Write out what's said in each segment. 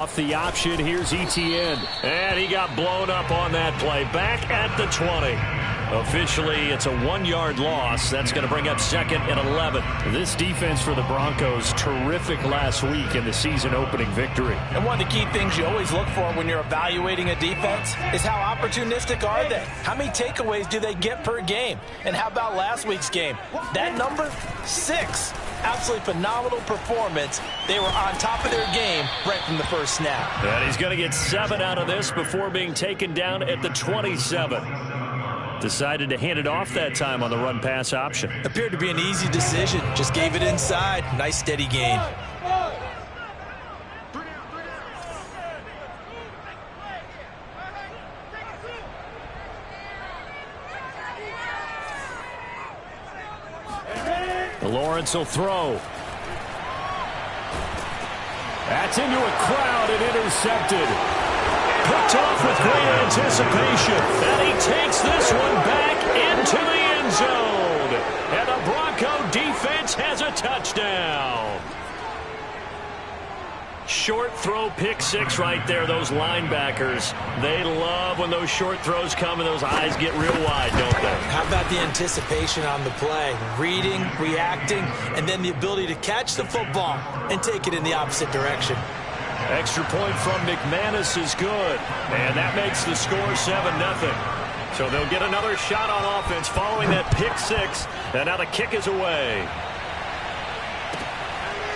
Off the option, here's Etienne. And he got blown up on that play. Back at the 20. Officially, it's a 1-yard loss. That's going to bring up second and 11. This defense for the Broncos, terrific last week in the season-opening victory. And one of the key things you always look for when you're evaluating a defense is how opportunistic are they? How many takeaways do they get per game? And how about last week's game? That number, 6. Absolutely phenomenal performance. They were on top of their game right from the first snap. And he's going to get 7 out of this before being taken down at the 27. Decided to hand it off that time on the run-pass option. Appeared to be an easy decision. Just gave it inside. Nice steady gain. Lawrence will throw. That's into a crowd and intercepted. Picked off with great anticipation. And he takes this one back into the end zone. And the Bronco defense has a touchdown. Short throw, pick 6 right there. Those linebackers, they love when those short throws come and those eyes get real wide, don't they? How about the anticipation on the play? Reading, reacting, and then the ability to catch the football and take it in the opposite direction. Extra point from McManus is good. And that makes the score 7-0. So they'll get another shot on offense following that pick 6. And now the kick is away.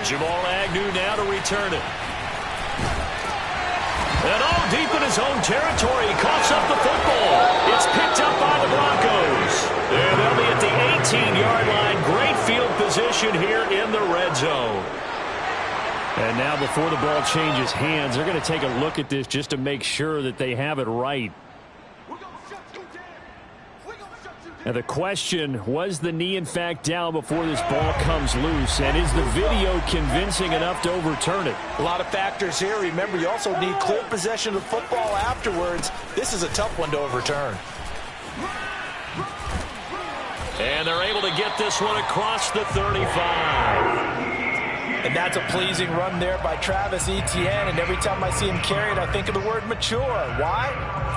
Jamal Agnew now to return it. And all deep in his own territory, he coughs up the football. It's picked up by the Broncos. And they'll be at the 18-yard line. Great field position here in the red zone. And now before the ball changes hands, they're going to take a look at this just to make sure that they have it right. Now the question, was the knee in fact down before this ball comes loose? And is the video convincing enough to overturn it? A lot of factors here. Remember, you also need clear possession of football afterwards. This is a tough one to overturn. And they're able to get this one across the 35. And that's a pleasing run there by Travis Etienne. And every time I see him carry it, I think of the word mature. Why?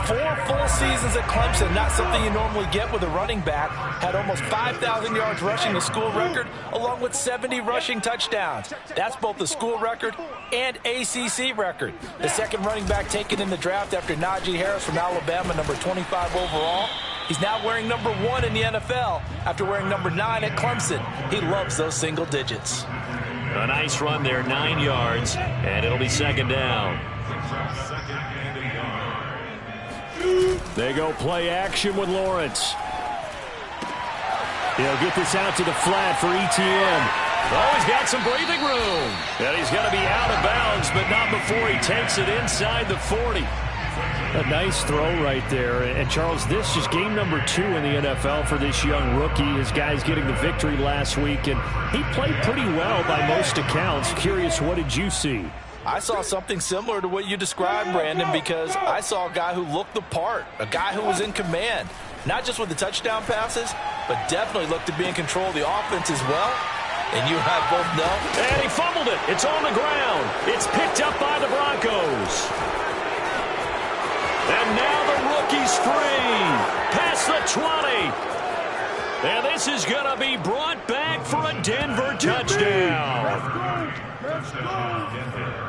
4 full seasons at Clemson, not something you normally get with a running back. Had almost 5,000 yards rushing, the school record, along with 70 rushing touchdowns. That's both the school record and ACC record. The second running back taken in the draft after Najee Harris from Alabama, number 25 overall. He's now wearing number 1 in the NFL after wearing number 9 at Clemson. He loves those single digits. A nice run there, 9 yards, and it'll be second down. They go play action with Lawrence. He'll get this out to the flat for Etienne. Oh, he's got some breathing room. And he's going to be out of bounds, but not before he takes it inside the 40. A nice throw right there. And, Charles, this is game number 2 in the NFL for this young rookie. His guys getting the victory last week, and he played pretty well by most accounts. Curious, what did you see? I saw something similar to what you described, Brandon, because I saw a guy who looked the part, a guy who was in command, not just with the touchdown passes, but definitely looked to be in control of the offense as well. And you and I both know. And he fumbled it. It's on the ground. It's picked up by the Broncos. And now the rookie's free. Past the 20. And this is going to be brought back for a Denver touchdown.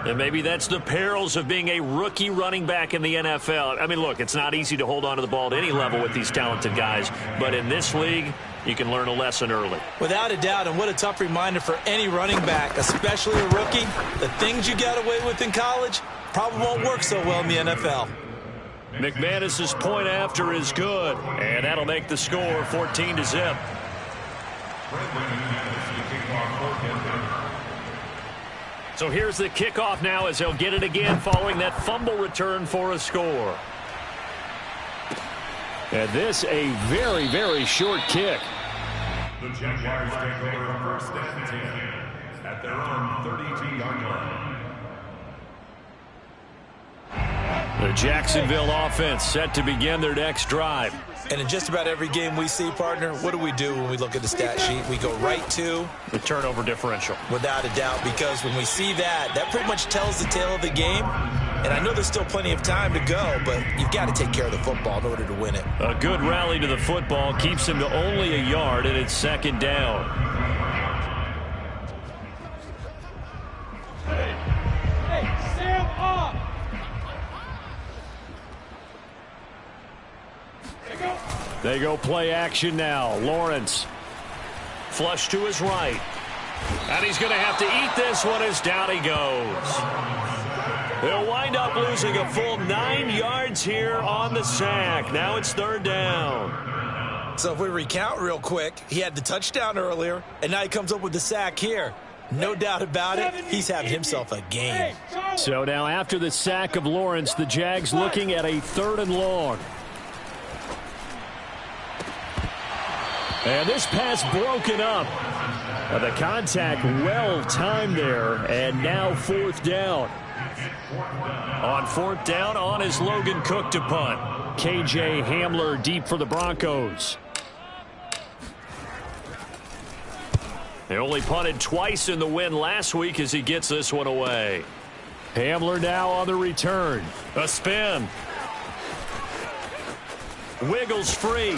And maybe that's the perils of being a rookie running back in the NFL. I mean, look, it's not easy to hold on to the ball at any level with these talented guys. But in this league, you can learn a lesson early. Without a doubt, and what a tough reminder for any running back, especially a rookie. The things you got away with in college probably won't work so well in the NFL. McManus's point after is good, and that'll make the score 14-0. So here's the kickoff now as they'll get it again following that fumble return for a score. And this a very, very short kick. The Jaguars take over first and 10 at their own 32-yard line. The Jacksonville offense set to begin their next drive. And in just about every game we see, partner, what do we do when we look at the stat sheet? We go right to the turnover differential. Without a doubt, because when we see that, that pretty much tells the tale of the game. And I know there's still plenty of time to go, but you've got to take care of the football in order to win it. A good rally to the football keeps him to only a yard, and it's second down. Hey, Sam up! They go play action now. Lawrence. Flush to his right. And he's going to have to eat this one as down he goes. They'll wind up losing a full 9 yards here on the sack. Now it's third down. So if we recount real quick, he had the touchdown earlier, and now he comes up with the sack here. No doubt about it, he's having himself a game. So now after the sack of Lawrence, the Jags looking at a 3rd and long. And this pass broken up. The contact well timed there, and now 4th down. On 4th down, on is Logan Cook to punt. K.J. Hamler deep for the Broncos. They only punted twice in the win last week as he gets this one away. Hamler now on the return. A spin. Wiggles free.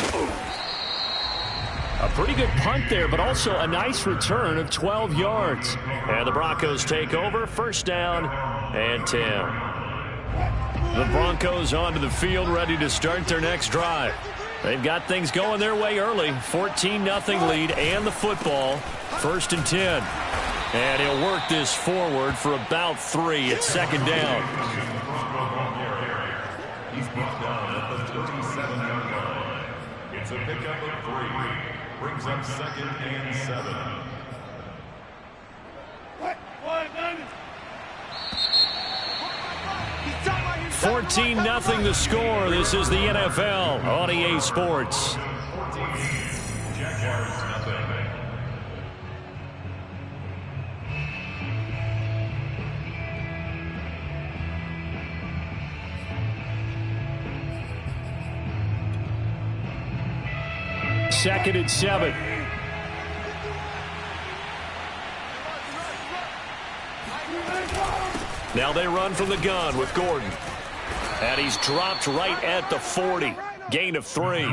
A pretty good punt there, but also a nice return of 12 yards. And the Broncos take over, 1st down and 10. The Broncos onto the field, ready to start their next drive. They've got things going their way early. 14-0 lead and the football. 1st and 10. And he'll work this forward for about 3. It's 2nd down. He's brought down at the 37-yard line. It's a pickup of 3. Brings up 2nd and 7. 14-0 the score. This is the NFL on EA Sports. Jaguars nothing. Second and 7. Now they run from the gun with Gordon. And he's dropped right at the 40. Gain of 3.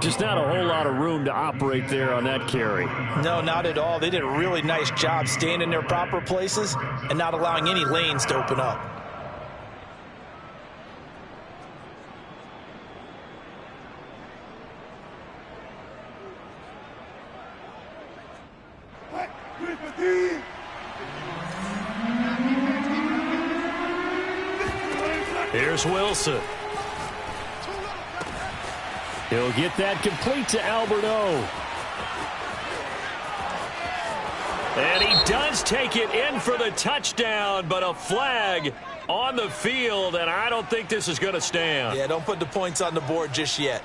Just not a whole lot of room to operate there on that carry. No, not at all. They did a really nice job staying in their proper places and not allowing any lanes to open up. Here's Wilson. He'll get that complete to Alberto. And he does take it in for the touchdown, but a flag on the field, and I don't think this is going to stand. Yeah, don't put the points on the board just yet.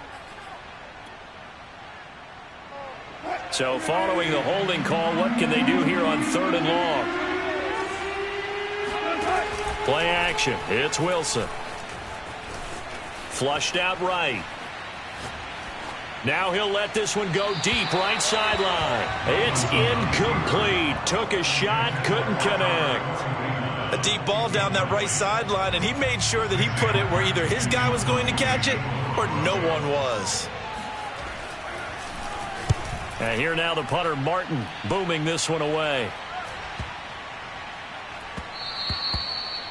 So following the holding call, what can they do here on 3rd and long? Play action. It's Wilson. Flushed out right. Now he'll let this one go deep right sideline. It's incomplete. Took a shot, couldn't connect. A deep ball down that right sideline, and he made sure that he put it where either his guy was going to catch it or no one was. And here now the punter, Martin, booming this one away.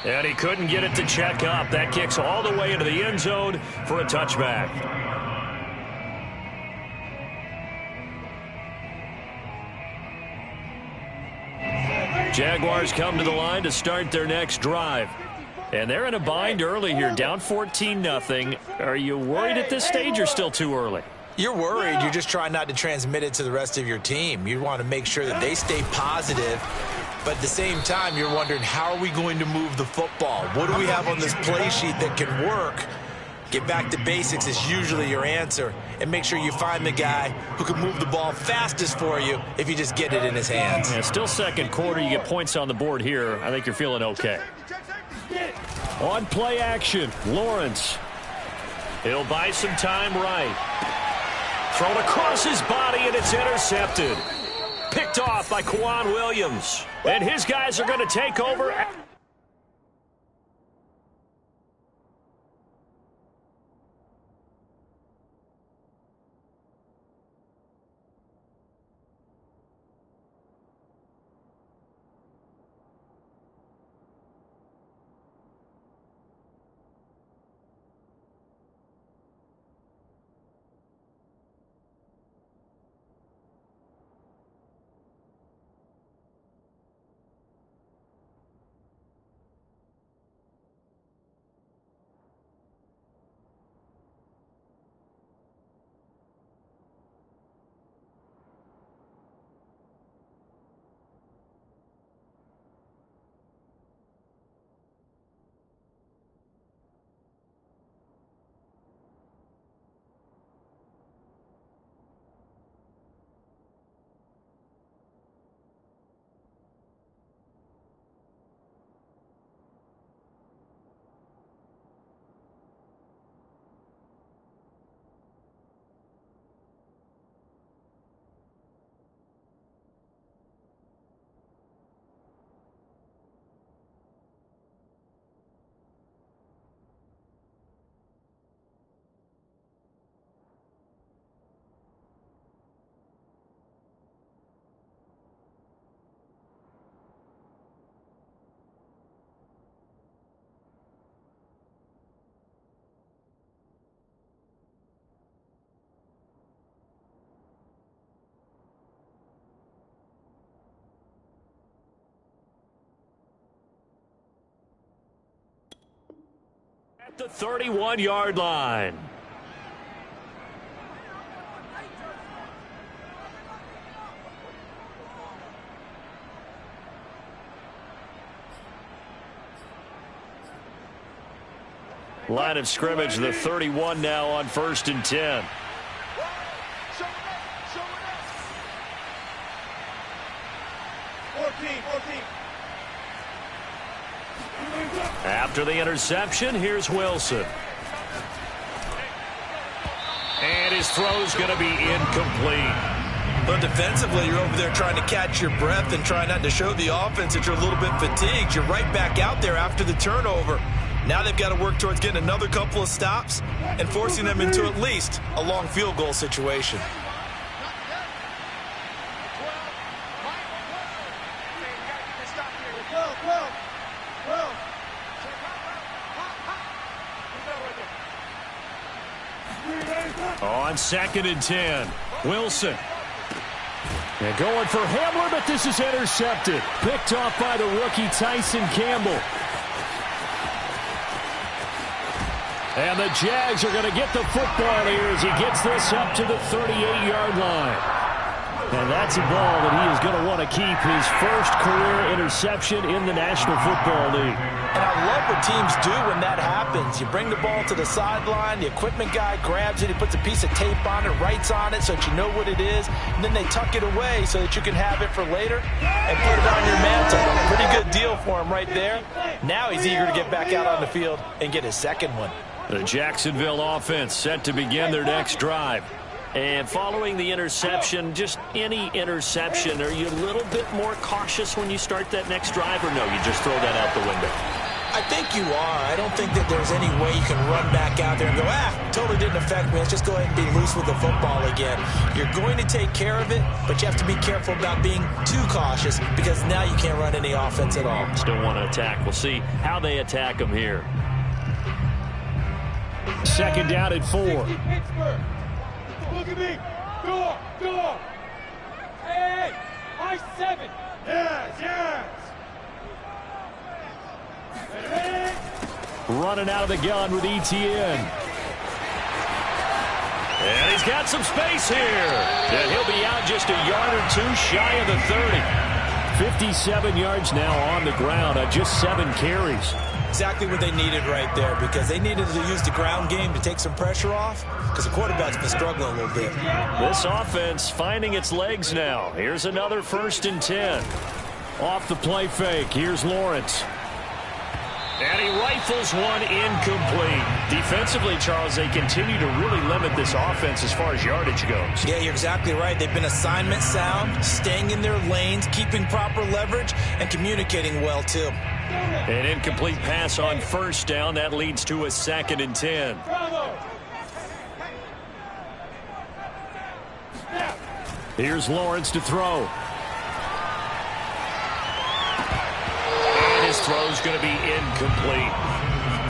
And he couldn't get it to check up. That kicks all the way into the end zone for a touchback. Jaguars come to the line to start their next drive. And they're in a bind early here, down 14-0. Are you worried at this stage or still too early? You're worried. You're just trying not to transmit it to the rest of your team. You want to make sure that they stay positive. But at the same time, you're wondering, how are we going to move the football? What do we have on this play sheet that can work? Get back to basics is usually your answer. And make sure you find the guy who can move the ball fastest for you if you just get it in his hands. Yeah, still 2nd quarter. You get points on the board here. I think you're feeling okay. On play action, Lawrence. He'll buy some time right. Thrown across his body, and it's intercepted. Picked off by Kwan Williams. And his guys are going to take over. At the 31-yard line. Line of scrimmage, the 31 now on 1st and 10. After the interception, here's Wilson. And his throw's going to be incomplete. But defensively, you're over there trying to catch your breath and try not to show the offense that you're a little bit fatigued. You're right back out there after the turnover. Now they've got to work towards getting another couple of stops and forcing them into at least a long field goal situation. On 2nd and 10, Wilson. And going for Hamler, but this is intercepted. Picked off by the rookie Tyson Campbell. And the Jags are going to get the football here as he gets this up to the 38-yard line. And that's a ball that he is going to want to keep, his first career interception in the National Football League. And I love what teams do when that happens. You bring the ball to the sideline, the equipment guy grabs it, he puts a piece of tape on it, writes on it so that you know what it is, and then they tuck it away so that you can have it for later and put it on your mantle. Pretty good deal for him right there. Now he's eager to get back out on the field and get his second one. The Jacksonville offense set to begin their next drive. And following the interception, just any interception, are you a little bit more cautious when you start that next drive, or no, you just throw that out the window? I think you are. I don't think that there's any way you can run back out there and go, totally didn't affect me. Let's just go ahead and be loose with the football again. You're going to take care of it, but you have to be careful about being too cautious because now you can't run any offense at all. Still want to attack. We'll see how they attack them here. 2nd down and 4. Look at me. Go. Hey, I-7. Yes. Running out of the gun with Etienne. And he's got some space here. And he'll be out just a yard or two shy of the 30. 57 yards now on the ground on just 7 carries. Exactly what they needed right there, because they needed to use the ground game to take some pressure off, because the quarterback's been struggling a little bit. This offense finding its legs now. Here's another 1st and 10. Off the play fake, here's Lawrence. And he rifles one incomplete. Defensively, Charles, they continue to really limit this offense as far as yardage goes. Yeah, you're exactly right. They've been assignment sound, staying in their lanes, keeping proper leverage, and communicating well, too. An incomplete pass on first down. That leads to a 2nd and 10. Here's Lawrence to throw. And his throw's going to be incomplete.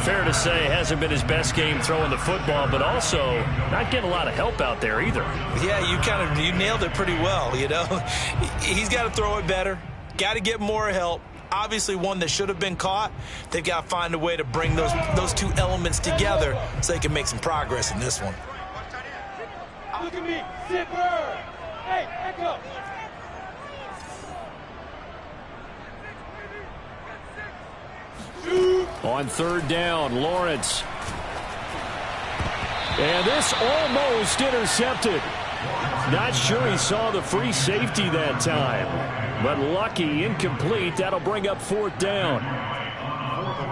Fair to say, hasn't been his best game throwing the football, but also not getting a lot of help out there either. Yeah, you nailed it pretty well, you know. He's got to throw it better, got to get more help. Obviously one that should have been caught. They've got to find a way to bring those two elements together so they can make some progress in this one. Look at me, zipper! Hey, echo! On 3rd down, Lawrence. And this almost intercepted. Not sure he saw the free safety that time. But lucky, incomplete. That'll bring up 4th down.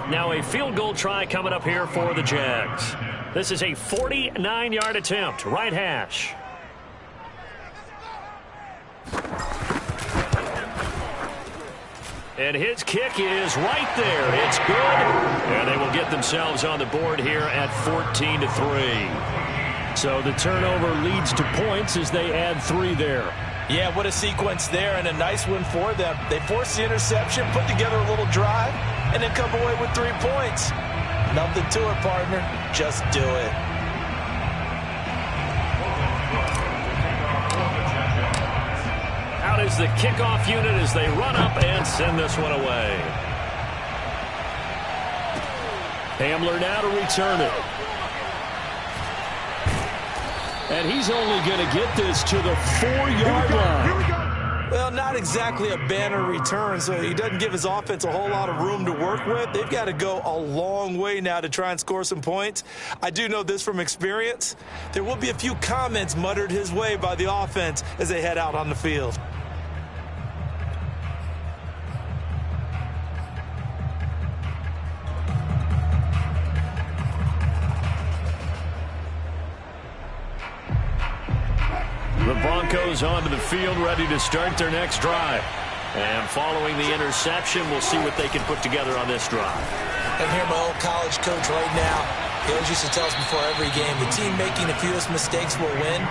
Now a field goal try coming up here for the Jags. This is a 49-yard attempt, right hash. And his kick is right there. It's good. And they will get themselves on the board here at 14-3. So the turnover leads to points as they add 3 there. Yeah, what a sequence there, and a nice win for them. They forced the interception, put together a little drive, and then come away with 3 points. Nothing to it, partner. Just do it. Out is the kickoff unit as they run up and send this one away. Hamler now to return it. And he's only going to get this to the 4-yard line. Well, not exactly a banner return, so he doesn't give his offense a whole lot of room to work with. They've got to go a long way now to try and score some points. I do know this from experience. There will be a few comments muttered his way by the offense as they head out on the field. The Broncos onto the field, ready to start their next drive. And following the interception, we'll see what they can put together on this drive. I'm here, my old college coach right now. He always used to tell us before every game, the team making the fewest mistakes will win.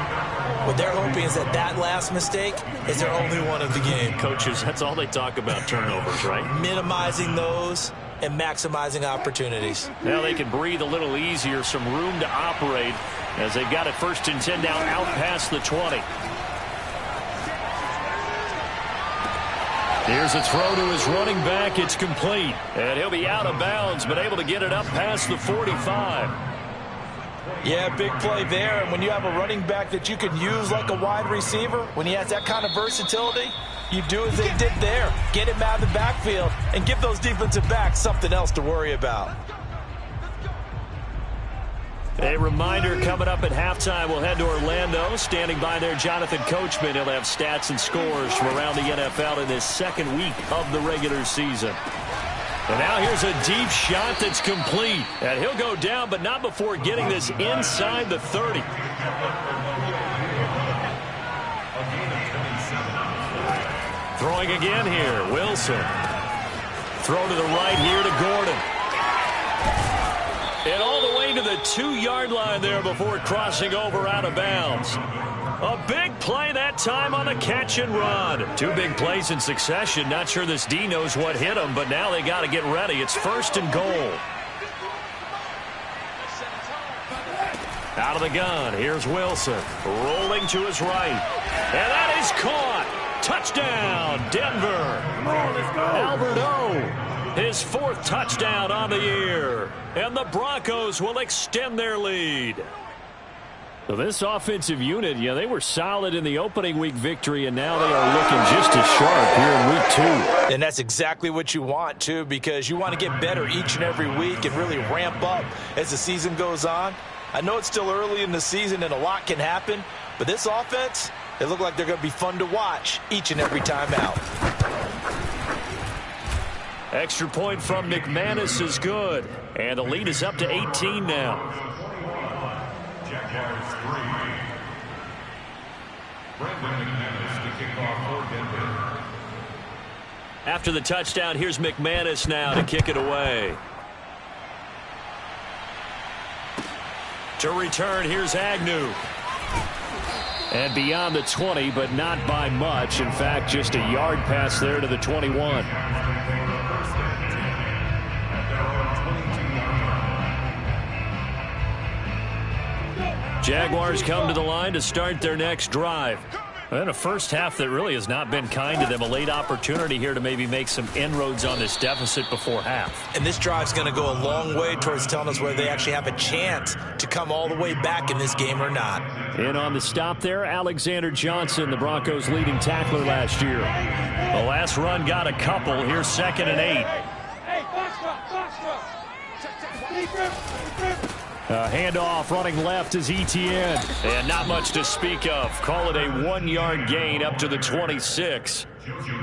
What they're hoping is that last mistake is their only one of the game. Coaches, that's all they talk about, turnovers, right? Minimizing those and maximizing opportunities. Now they can breathe a little easier, some room to operate as they've got it 1st and 10 down out past the 20. Here's a throw to his running back. It's complete. And he'll be out of bounds, but able to get it up past the 45. Yeah, big play there. And when you have a running back that you can use like a wide receiver, when he has that kind of versatility, you do as they did there. Get him out of the backfield and give those defensive backs something else to worry about. A reminder, coming up at halftime, we'll head to Orlando. Standing by there, Jonathan Coachman. He'll have stats and scores from around the NFL in this 2nd week of the regular season. And now here's a deep shot that's complete. And he'll go down, but not before getting this inside the 30. Throwing again here, Wilson. Throw to the right here to Gordon. And all the way to the 2-yard line there before crossing over out of bounds. A big play that time on the catch and run. 2 big plays in succession. Not sure this D knows what hit him, but now they got to get ready. It's 1st and goal. Out of the gun, here's Wilson. Rolling to his right. And that is caught. Touchdown, Denver. Come on, let's go. Albert O, his 4th touchdown on the year. And the Broncos will extend their lead. So this offensive unit, they were solid in the opening week victory, and now they are looking just as sharp here in week 2. And that's exactly what you want, too, because you want to get better each and every week and really ramp up as the season goes on. I know it's still early in the season and a lot can happen, but this offense, they look like they're going to be fun to watch each and every time out. Extra point from McManus is good. And the lead is up to 18 now. Jaguars 3. Brandon McManus to kick off for Denver. After the touchdown, here's McManus now to kick it away. To return, here's Agnew. And beyond the 20, but not by much. In fact, just a yard pass there to the 21. Jaguars come to the line to start their next drive. And a first half that really has not been kind to them. A late opportunity here to maybe make some inroads on this deficit before half. And this drive's going to go a long way towards telling us whether they actually have a chance to come all the way back in this game or not. In on the stop there, Alexander Johnson, the Broncos' leading tackler last year. The last run got a couple. Here's 2nd and 8. Hey, box drop. Handoff running left is Etienne. And not much to speak of. Call it a 1-yard gain up to the 26.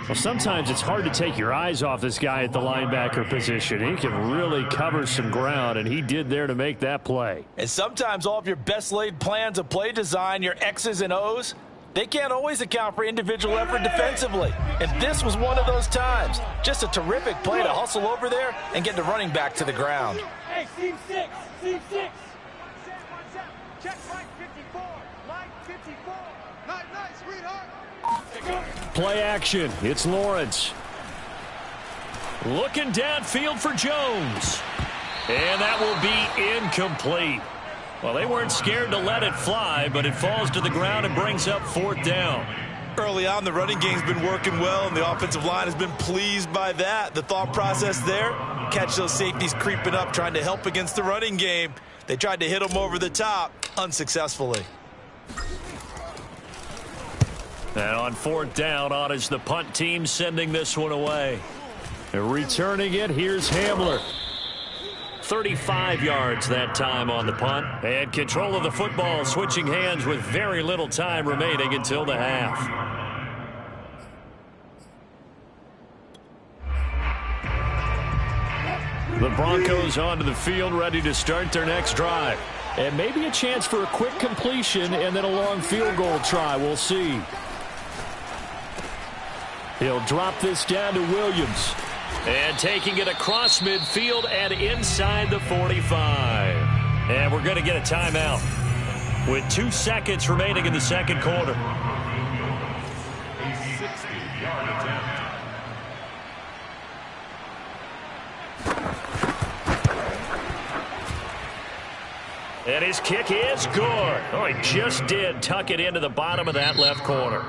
Well, sometimes it's hard to take your eyes off this guy at the linebacker position. He can really cover some ground, and he did there to make that play. And sometimes all of your best laid plans of play design, your X's and O's, they can't always account for individual effort defensively. And this was one of those times. Just a terrific play to hustle over there and get the running back to the ground. Hey, seam 6. Seam 6. Check line 54. Line 54. Nice, sweetheart. Play action. It's Lawrence. Looking downfield for Jones. And that will be incomplete. Well, they weren't scared to let it fly, but it falls to the ground and brings up 4th down. Early on, the running game's been working well, and the offensive line has been pleased by that. The thought process there, catch those safeties creeping up, trying to help against the running game. They tried to hit them over the top, unsuccessfully. And on 4th down, on is the punt team sending this one away. And returning it, here's Hamler. 35 yards that time on the punt. And control of the football, switching hands with very little time remaining until the half. The Broncos onto the field, ready to start their next drive. And maybe a chance for a quick completion and then a long field goal try. We'll see. He'll drop this down to Williams. And taking it across midfield and inside the 45. And we're going to get a timeout with 2 seconds remaining in the second quarter. A 60-yard attempt. And his kick is good. Oh, he just did tuck it into the bottom of that left corner.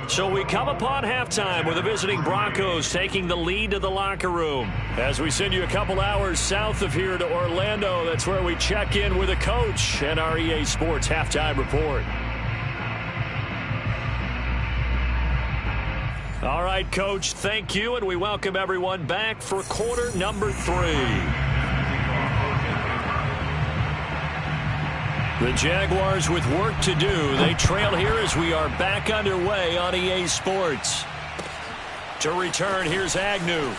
So we come upon halftime with the visiting Broncos taking the lead to the locker room. As we send you a couple hours south of here to Orlando, that's where we check in with a coach and our EA Sports halftime report. All right, Coach, thank you, and we welcome everyone back for quarter number 3. The Jaguars with work to do. They trail here as we are back underway on EA Sports. To return, here's Agnew.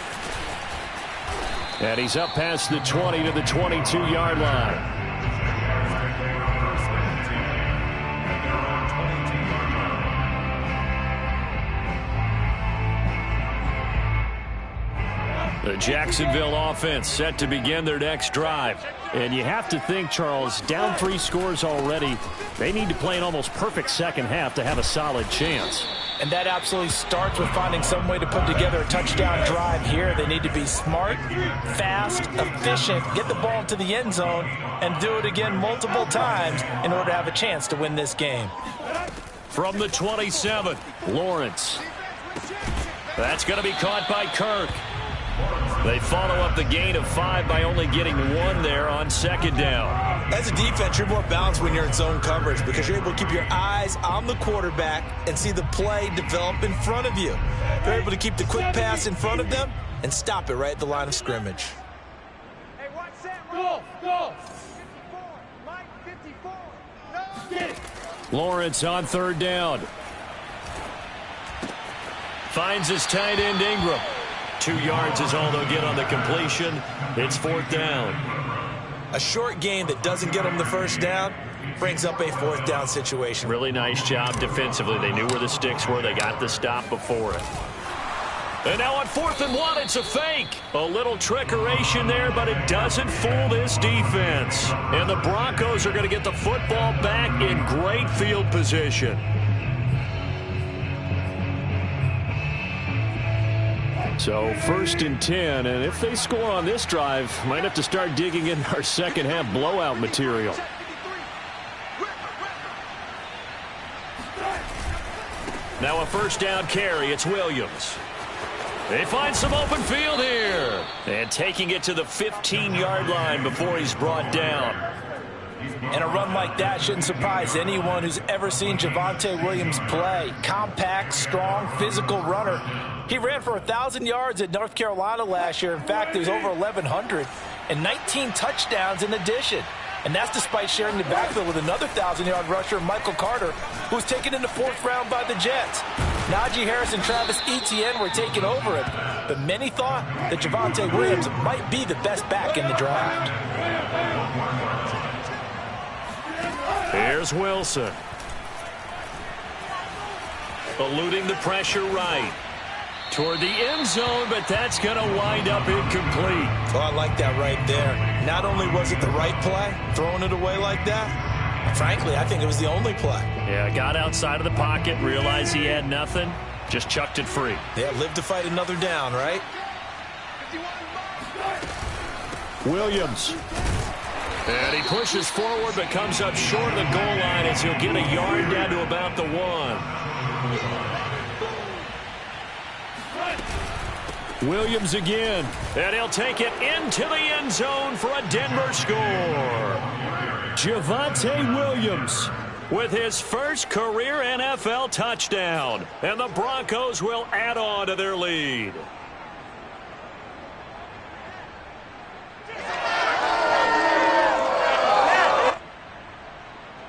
And he's up past the 20 to the 22-yard line. The Jacksonville offense set to begin their next drive. And you have to think, Charles, down 3 scores already, they need to play an almost perfect second half to have a solid chance. And that absolutely starts with finding some way to put together a touchdown drive here. They need to be smart, fast, efficient, get the ball to the end zone, and do it again multiple times in order to have a chance to win this game. From the 27, Lawrence. That's going to be caught by Kirk. They follow up the gain of 5 by only getting 1 there on second down. As a defense, you're more balanced when you're in zone coverage because you're able to keep your eyes on the quarterback and see the play develop in front of you. They're able to keep the quick pass in front of them and stop it right at the line of scrimmage. Hey, watch that. Go. 54. Line 54. No. Get it. Lawrence on third down. Finds his tight end Ingram. 2 yards is all they'll get on the completion. It's 4th down. A short gain that doesn't get them the first down brings up a 4th down situation. Really nice job defensively. They knew where the sticks were. They got the stop before it. And now on 4th and 1, it's a fake. A little trickeration there, but it doesn't fool this defense. And the Broncos are going to get the football back in great field position. So 1st and 10, and if they score on this drive, might have to start digging in our second half blowout material. Now a 1st down carry. It's Williams. They find some open field here. And taking it to the 15-yard line before he's brought down. And a run like that shouldn't surprise anyone who's ever seen Javonte Williams play. Compact, strong, physical runner. He ran for 1,000 yards at North Carolina last year. In fact, it was over 1,100 and 19 touchdowns in addition. And that's despite sharing the backfield with another 1,000-yard rusher, Michael Carter, who was taken in the 4th round by the Jets. Najee Harris and Travis Etienne were taking over him, but many thought that Javonte Williams might be the best back in the draft. Here's Wilson. Eluding the pressure right. Toward the end zone, but that's going to wind up incomplete. Oh, I like that right there. Not only was it the right play, throwing it away like that, frankly, I think it was the only play. Yeah, got outside of the pocket, realized he had nothing, just chucked it free. Yeah, live to fight another down, right? Williams. And he pushes forward, but comes up short of the goal line as he'll get a yard down to about the 1. Williams again, and he'll take it into the end zone for a Denver score. Javonte Williams with his first career NFL touchdown, and the Broncos will add on to their lead.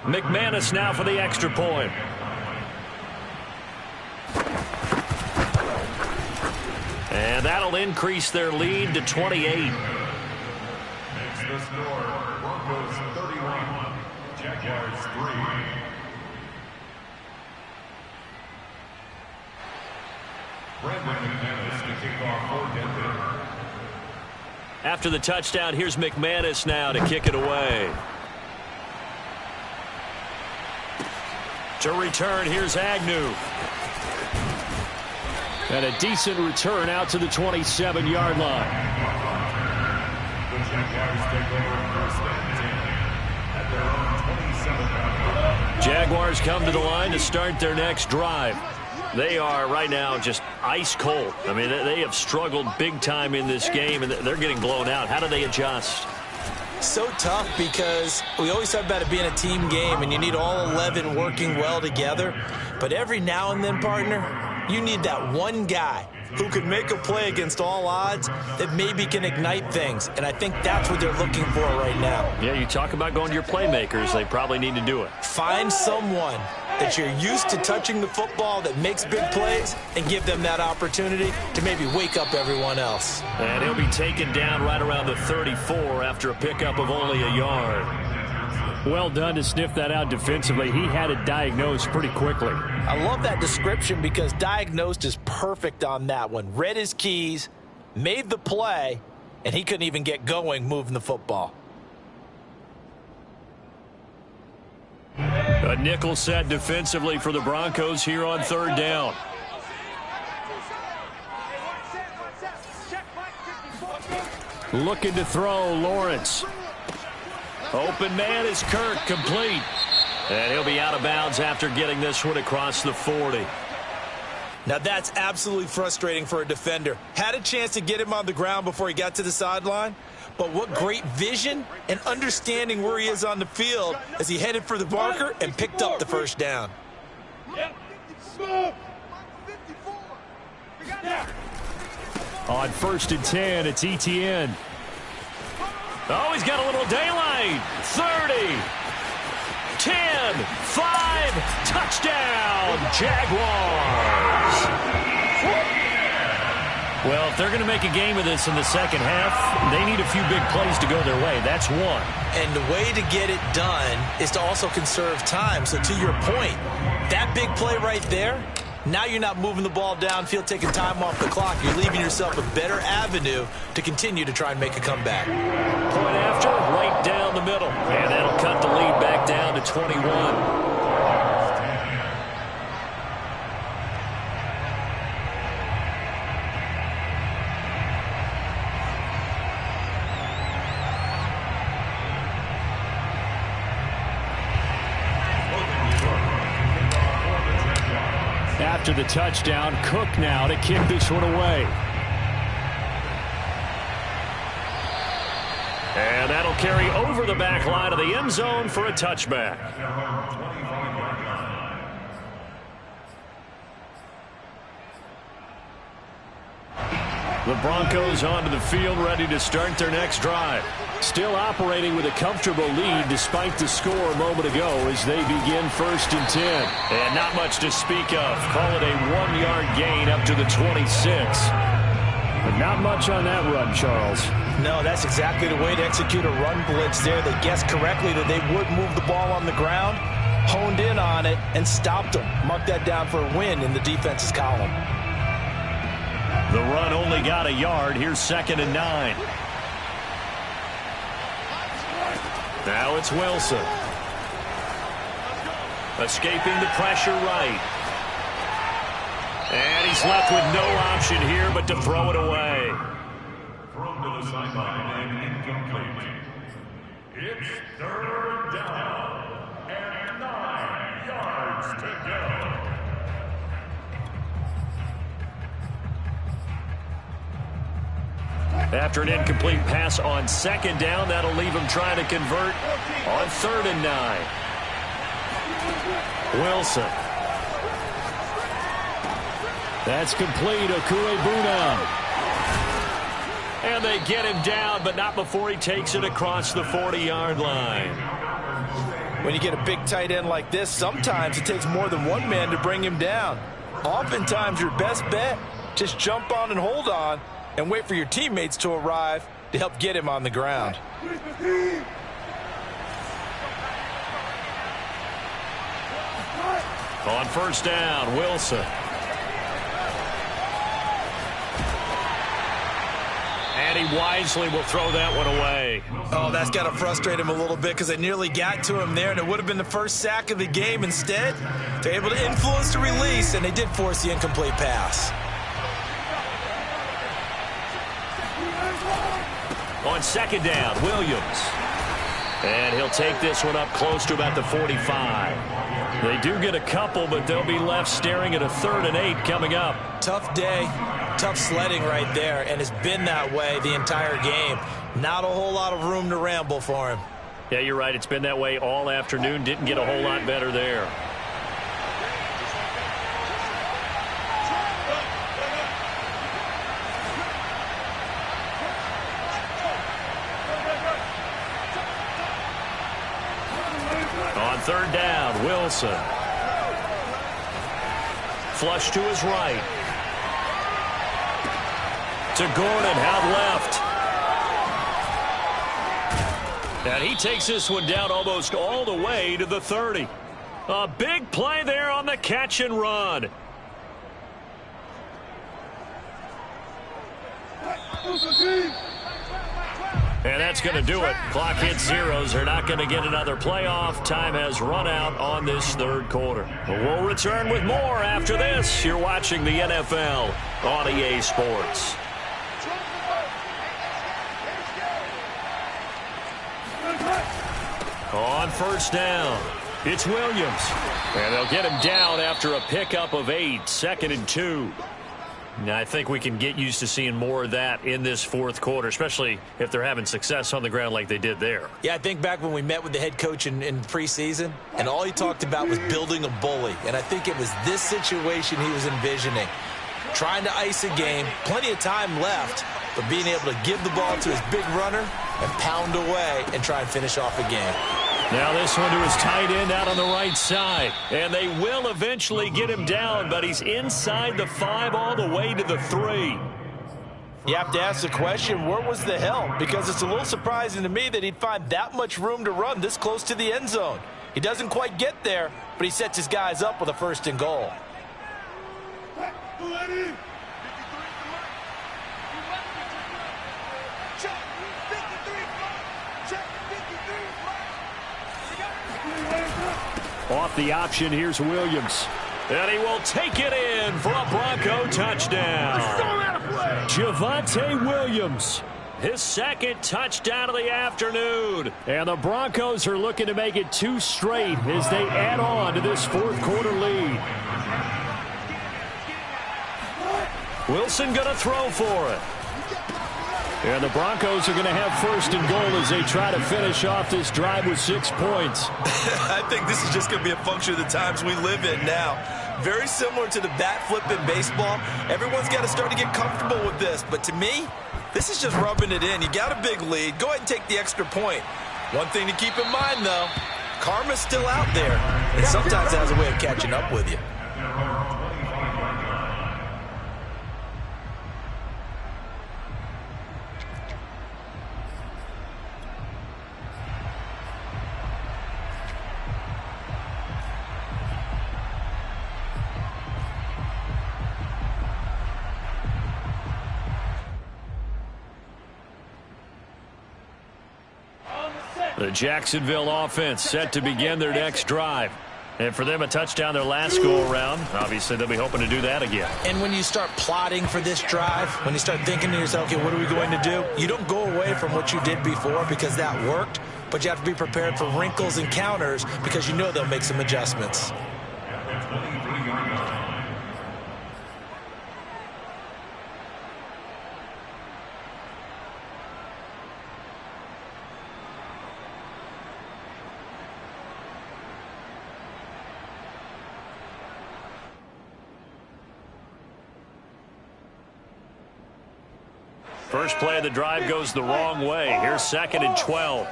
McManus now for the extra point. And that'll increase their lead to 28. Makes the score, Broncos 31, Jaguars 3. Brandon McManus to kick off for Denver. After the touchdown, here's McManus now to kick it away. To return, here's Agnew. And a decent return out to the 27-yard line. The Jaguars take over 1st and 10 at their own 27-yard line. Jaguars come to the line to start their next drive. They are right now just ice cold. I mean, they have struggled big time in this game, and they're getting blown out. How do they adjust? So tough because we always talk about it being a team game, and you need all 11 working well together. But every now and then, partner, you need that one guy who can make a play against all odds that maybe can ignite things. And I think that's what they're looking for right now. Yeah, you talk about going to your playmakers. They probably need to do it. Find someone that you're used to touching the football that makes big plays and give them that opportunity to maybe wake up everyone else. And he'll be taken down right around the 34 after a pickup of only a yard. Well done to sniff that out defensively. He had it diagnosed pretty quickly. I love that description because diagnosed is perfect on that one. Read his keys, made the play, and he couldn't even get going moving the football. A nickel set defensively for the Broncos here on 3rd down. Looking to throw, Lawrence. Open man is Kirk, complete. And he'll be out of bounds after getting this one across the 40. Now that's absolutely frustrating for a defender. Had a chance to get him on the ground before he got to the sideline, but what great vision and understanding where he is on the field as he headed for the marker and picked up the 1st down. On 1st and 10, it's Etienne. Oh, he's got a little daylight. 30, 10, 5, touchdown, Jaguars. Well, if they're going to make a game of this in the second half, they need a few big plays to go their way. That's one. And the way to get it done is to also conserve time. So to your point, that big play right there, now you're not moving the ball downfield, taking time off the clock. You're leaving yourself a better avenue to continue to try and make a comeback. Point after, right down the middle. And that'll cut the lead back down to 21. After the touchdown, Cook now to kick this one away. And that'll carry over the back line of the end zone for a touchback. The Broncos onto the field, ready to start their next drive. Still operating with a comfortable lead despite the score a moment ago as they begin 1st and 10. And not much to speak of. Call it a 1-yard gain up to the 26. But not much on that run, Charles. No, that's exactly the way to execute a run blitz there. They guessed correctly that they would move the ball on the ground, honed in on it, and stopped them. Mark that down for a win in the defense's column. The run only got a yard. Here's 2nd and 9. Now it's Wilson. Escaping the pressure right. And he's left with no option here but to throw it away. Thrown to the sideline and incomplete. It's 3rd down and 9 yards to go. After an incomplete pass on 2nd down, that'll leave him trying to convert on 3rd and 9. Wilson. That's complete. Okuebuna. And they get him down, but not before he takes it across the 40-yard line. When you get a big tight end like this, sometimes it takes more than one man to bring him down. Oftentimes, your best bet, just jump on and hold on and wait for your teammates to arrive to help get him on the ground. On 1st down, Wilson. And he wisely will throw that one away. Oh, that's got to frustrate him a little bit because they nearly got to him there, and it would have been the first sack of the game. Instead, they're able to influence the release, and they did force the incomplete pass. On 2nd down, Williams. And he'll take this one up close to about the 45. They do get a couple, but they'll be left staring at a 3rd and 8 coming up. Tough day, tough sledding right there, and it's been that way the entire game. Not a whole lot of room to ramble for him. Yeah, you're right. It's been that way all afternoon. Didn't get a whole lot better there. On 3rd down, Wilson. Flush to his right. To Gordon, out left. And he takes this one down almost all the way to the 30. A big play there on the catch and run. And that's going to do it. Clock hits zeros. They're not going to get another playoff. Time has run out on this 3rd quarter. We'll return with more after this. You're watching the NFL on EA Sports. On 1st down, it's Williams. And they'll get him down after a pickup of 8, 2nd and 2. Now, I think we can get used to seeing more of that in this 4th quarter, especially if they're having success on the ground like they did there. Yeah, I think back when we met with the head coach in preseason, and all he talked about was building a bully. And I think it was this situation he was envisioning. Trying to ice a game, plenty of time left, but being able to give the ball to his big runner and pound away and try and finish off a game. Now this one to his tight end out on the right side. And they will eventually get him down, but he's inside the 5 all the way to the 3. You have to ask the question, where was the help? Because it's a little surprising to me that he'd find that much room to run this close to the end zone. He doesn't quite get there, but he sets his guys up with a 1st and goal. Off the option, here's Williams. And he will take it in for a Bronco touchdown. Javonte Williams, his 2nd touchdown of the afternoon. And the Broncos are looking to make it 2 straight as they add on to this 4th quarter lead. Wilson going to throw for it. And the Broncos are going to have 1st and goal as they try to finish off this drive with 6 points. I think this is just going to be a function of the times we live in now. Very similar to the bat flip in baseball. Everyone's got to start to get comfortable with this. But to me, this is just rubbing it in. You got a big lead. Go ahead and take the extra point. One thing to keep in mind, though, karma's still out there. And sometimes it has a way of catching up with you. The Jacksonville offense set to begin their next drive. And for them, a touchdown their last go-around. Obviously, they'll be hoping to do that again. And when you start plotting for this drive, when you start thinking to yourself, okay, what are we going to do? You don't go away from what you did before because that worked, but you have to be prepared for wrinkles and counters because you know they'll make some adjustments. First play of the drive goes the wrong way. Here's 2nd and 12.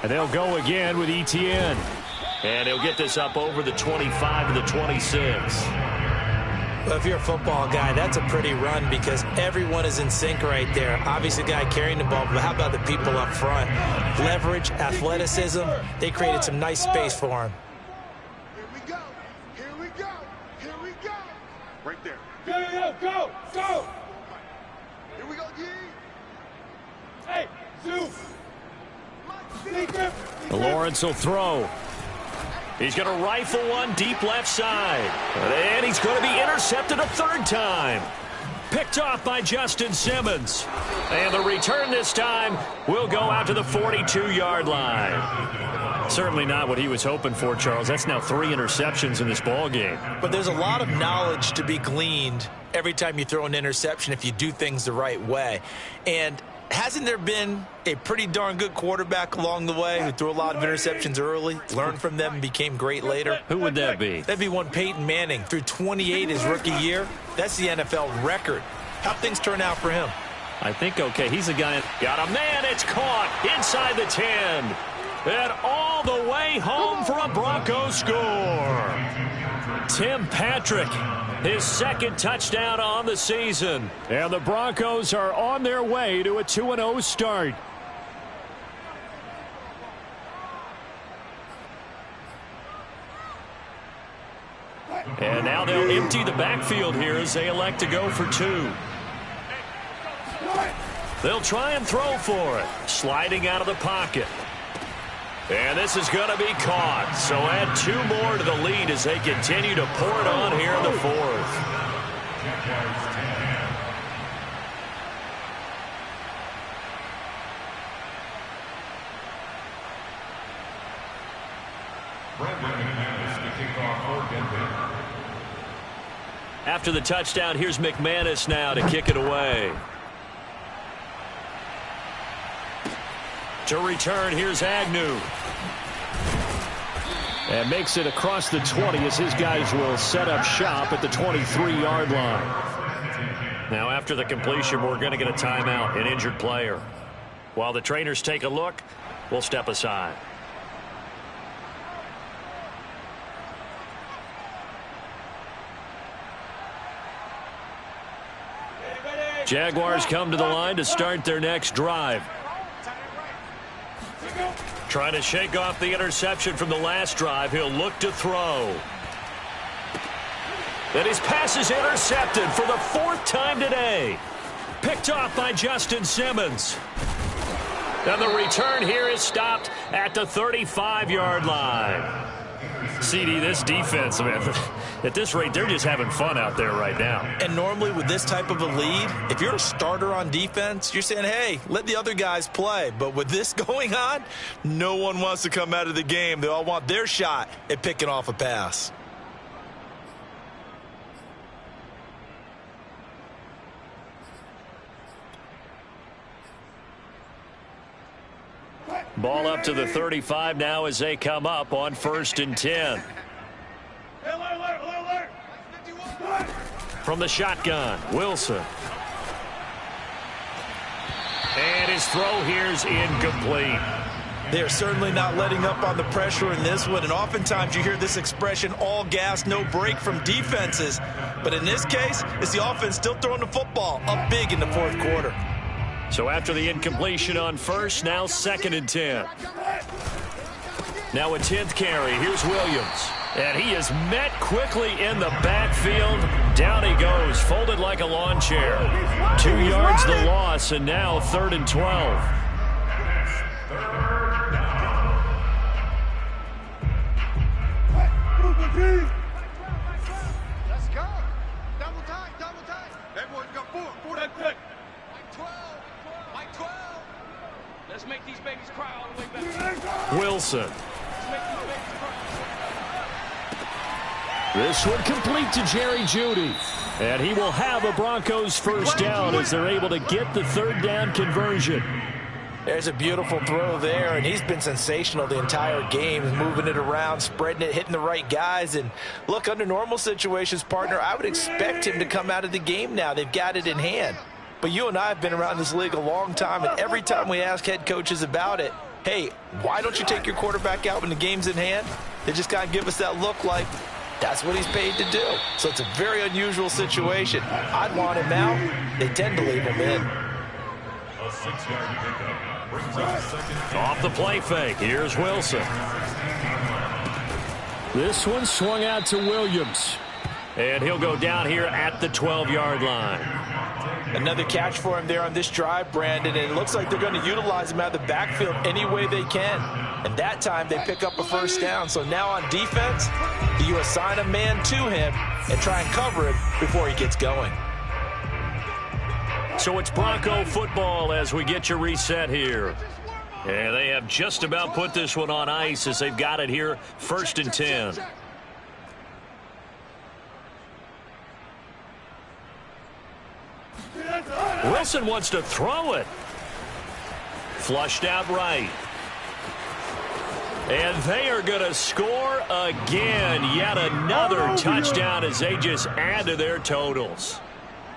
And they'll go again with Etienne. And he'll get this up over the 25 to the 26. Well, if you're a football guy, that's a pretty run because everyone is in sync right there. Obviously, the guy carrying the ball, but how about the people up front? Leverage, athleticism, they created some nice space for him. Right there. Go! Here we go, G. Hey, Zeus! Lawrence will throw. He's going to rifle one deep left side. And he's going to be intercepted a 3rd time. Picked off by Justin Simmons. And the return this time will go out to the 42-yard line. Certainly not what he was hoping for, Charles. That's now 3 interceptions in this ball game. But there's a lot of knowledge to be gleaned every time you throw an interception if you do things the right way. And hasn't there been a pretty darn good quarterback along the way who threw a lot of interceptions early, learned from them, and became great later? Who would that be? That'd be one Peyton Manning. Threw 28 his rookie year. That's the NFL record. How'd things turn out for him? I think okay. He's a guy. Got a man. It's caught inside the 10. And all the way home for a Broncos score. Tim Patrick, his 2nd touchdown on the season. And the Broncos are on their way to a 2-0 start. And now they'll empty the backfield here as they elect to go for 2. They'll try and throw for it. Sliding out of the pocket. And this is going to be caught. So add 2 more to the lead as they continue to pour it on here in the 4th. After the touchdown, here's McManus now to kick it away. To return, here's Agnew. And makes it across the 20 as his guys will set up shop at the 23-yard line. Now after the completion, we're going to get a timeout, an injured player. While the trainers take a look, we'll step aside. Jaguars come to the line to start their next drive. Trying to shake off the interception from the last drive. He'll look to throw. And his pass is intercepted for the 4th time today. Picked off by Justin Simmons. And the return here is stopped at the 35-yard line. CD, this defense, man, at this rate, they're just having fun out there right now. And normally with this type of a lead, if you're a starter on defense, you're saying, hey, let the other guys play. But with this going on, no one wants to come out of the game. They all want their shot at picking off a pass. Ball up to the 35 now as they come up on 1st and 10. From the shotgun, Wilson. And his throw here is incomplete. They're certainly not letting up on the pressure in this one, and oftentimes you hear this expression, all gas, no break from defenses. But in this case, it's the offense still throwing the football up big in the 4th quarter. So after the incompletion on 1st, now 2nd and 10. Now a 10th carry. Here's Williams. And he is met quickly in the backfield. Down he goes, folded like a lawn chair. 2 yards the loss, and now 3rd and 12. Let's go. Double time, double time. Everyone got 4. 4 that quick. Like 12. Like 12. Let's make these babies cry all the way back. Wilson. Let's make these babies cry. This one complete to Jerry Jeudy. And he will have a Broncos 1st down as they're able to get the 3rd down conversion. There's a beautiful throw there, and he's been sensational the entire game, moving it around, spreading it, hitting the right guys. And look, under normal situations, partner, I would expect him to come out of the game now. They've got it in hand. But you and I have been around this league a long time, and every time we ask head coaches about it, hey, why don't you take your quarterback out when the game's in hand? They just kind of give us that look like that's what he's paid to do. So it's a very unusual situation. I'd want him out. They tend to leave him in. A 6-yard pickup brings up 2nd. Off the play fake, here's Wilson. This one swung out to Williams. And he'll go down here at the 12-yard line. Another catch for him there on this drive, Brandon, and it looks like they're going to utilize him out of the backfield any way they can. And that time they pick up a 1st down. So now on defense, you assign a man to him and try and cover him before he gets going. So it's Bronco football as we get you reset here. And they have just about put this one on ice as they've got it here, 1st and 10. Wilson wants to throw it. Flushed out right. And they are going to score again. Yet another touchdown as they just add to their totals.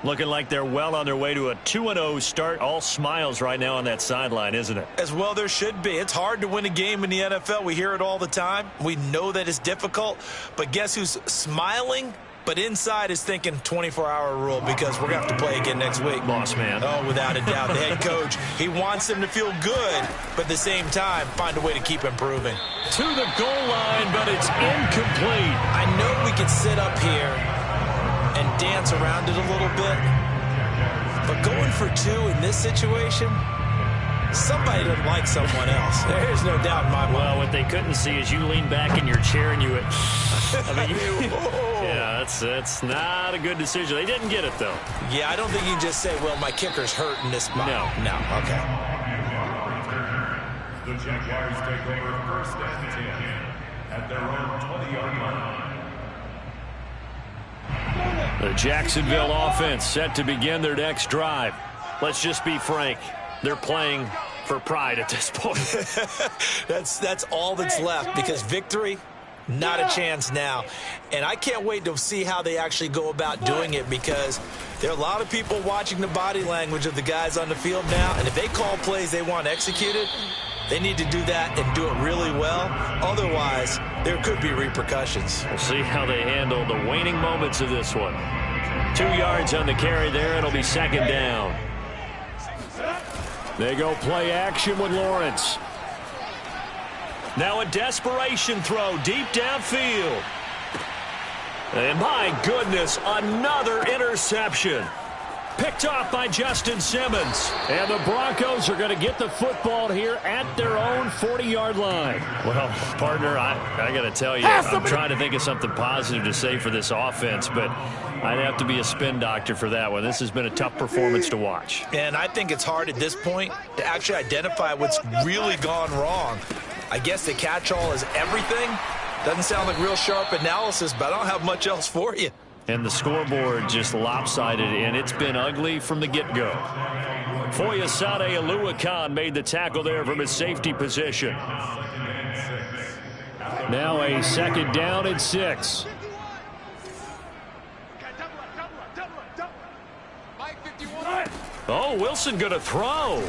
Looking like they're well on their way to a 2-0 start. All smiles right now on that sideline, isn't it? As well there should be. It's hard to win a game in the NFL. We hear it all the time. We know that it's difficult. But guess who's smiling? But inside is thinking 24-hour rule because we're going to have to play again next week. Boss man. Oh, without a doubt. The head coach, he wants them to feel good, but at the same time, find a way to keep improving. To the goal line, but it's incomplete. I know we could sit up here and dance around it a little bit, but going for 2 in this situation, somebody doesn't like someone else. There's no doubt in my mind. Well, what they couldn't see is you lean back in your chair and you went, yeah, that's not a good decision. They didn't get it, though. Yeah, I don't think you can just say, well, my kicker's hurt in this spot. No, okay. The Jaguars take over 1st and 10 at their own 20-yard line. The Jacksonville offense set to begin their next drive. Let's just be frank. They're playing for pride at this point. That's all that's left because victory, not a chance now. And I can't wait to see how they actually go about doing it because there are a lot of people watching the body language of the guys on the field now. And if they call plays they want executed, they need to do that and do it really well. Otherwise, there could be repercussions. We'll see how they handle the waning moments of this one. 2 yards on the carry there. It'll be second down. They go play action with Lawrence. Now a desperation throw deep downfield. And my goodness, another interception. Picked off by Justin Simmons. And the Broncos are going to get the football here at their own 40-yard line. Well, partner, I got to tell you, I'm trying to think of something positive to say for this offense, but I'd have to be a spin doctor for that one. This has been a tough performance to watch. And I think it's hard at this point to actually identify what's really gone wrong. I guess the catch-all is everything. Doesn't sound like real sharp analysis, but I don't have much else for you. And the scoreboard just lopsided, and it's been ugly from the get-go. Foyesade Oluwakan made the tackle there from his safety position. Now a second down and 6. Oh, Wilson going to throw.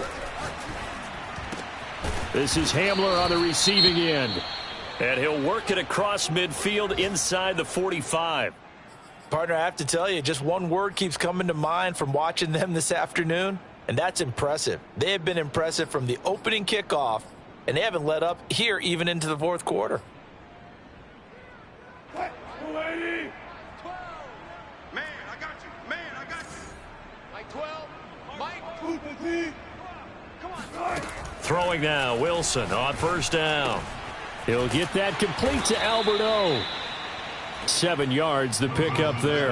This is Hamler on the receiving end. And he'll work it across midfield inside the 45. Partner, I have to tell you, just one word keeps coming to mind from watching them this afternoon, and that's impressive. They have been impressive from the opening kickoff, and they haven't let up here even into the fourth quarter. Man, I got you. Man, I got you. Mike 12. Mike. Come on. Throwing now, Wilson on first down. He'll get that complete to Alberto. 7 yards, the pickup there.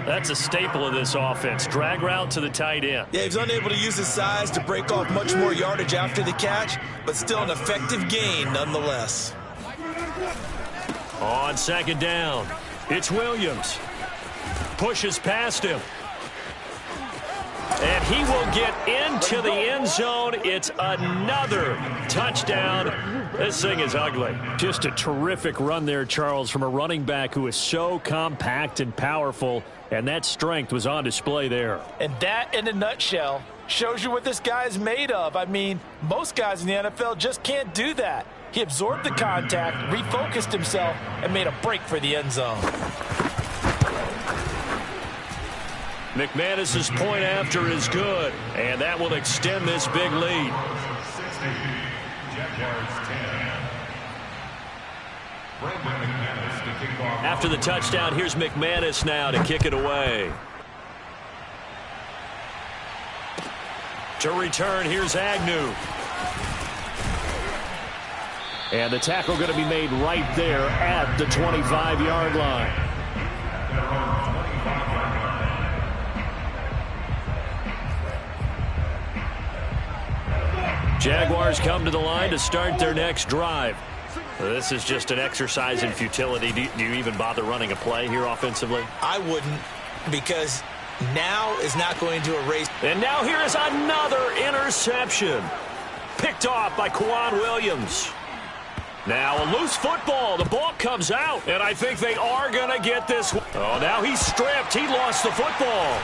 That's a staple of this offense. Drag route to the tight end. Yeah, he's unable to use his size to break off much more yardage after the catch, but still an effective gain nonetheless. On second down, it's Williams. Pushes past him. And he will get into the end zone. It's another touchdown. This thing is ugly. Just a terrific run there, Charles, from a running back who is so compact and powerful, and that strength was on display there. And that, in a nutshell, shows you what this guy is made of. I mean, most guys in the NFL just can't do that. He absorbed the contact, refocused himself, and made a break for the end zone. McManus's point after is good, and that will extend this big lead. After the touchdown, here's McManus now to kick it away. To return, here's Agnew. And the tackle going to be made right there at the 25-yard line. Jaguars come to the line to start their next drive. This is just an exercise in futility. Do you even bother running a play here offensively? I wouldn't, because now is not going to erase. And now here is another interception. Picked off by Kwan Williams. Now a loose football. The ball comes out, and I think they are going to get this. Oh, now he's stripped. He lost the football.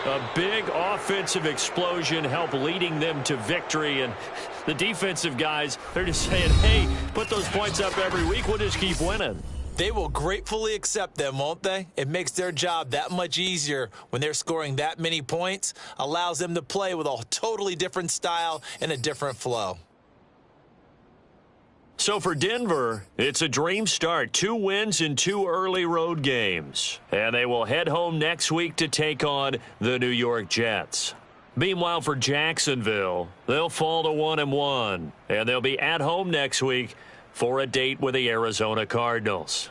A big offensive explosion helped leading them to victory, and the defensive guys, they're just saying, hey, put those points up every week, we'll just keep winning. They will gratefully accept them, won't they? It makes their job that much easier when they're scoring that many points, allows them to play with a totally different style and a different flow. So for Denver, it's a dream start. 2 wins in 2 early road games. And they will head home next week to take on the New York Jets. Meanwhile, for Jacksonville, they'll fall to 1-1. And they'll be at home next week for a date with the Arizona Cardinals.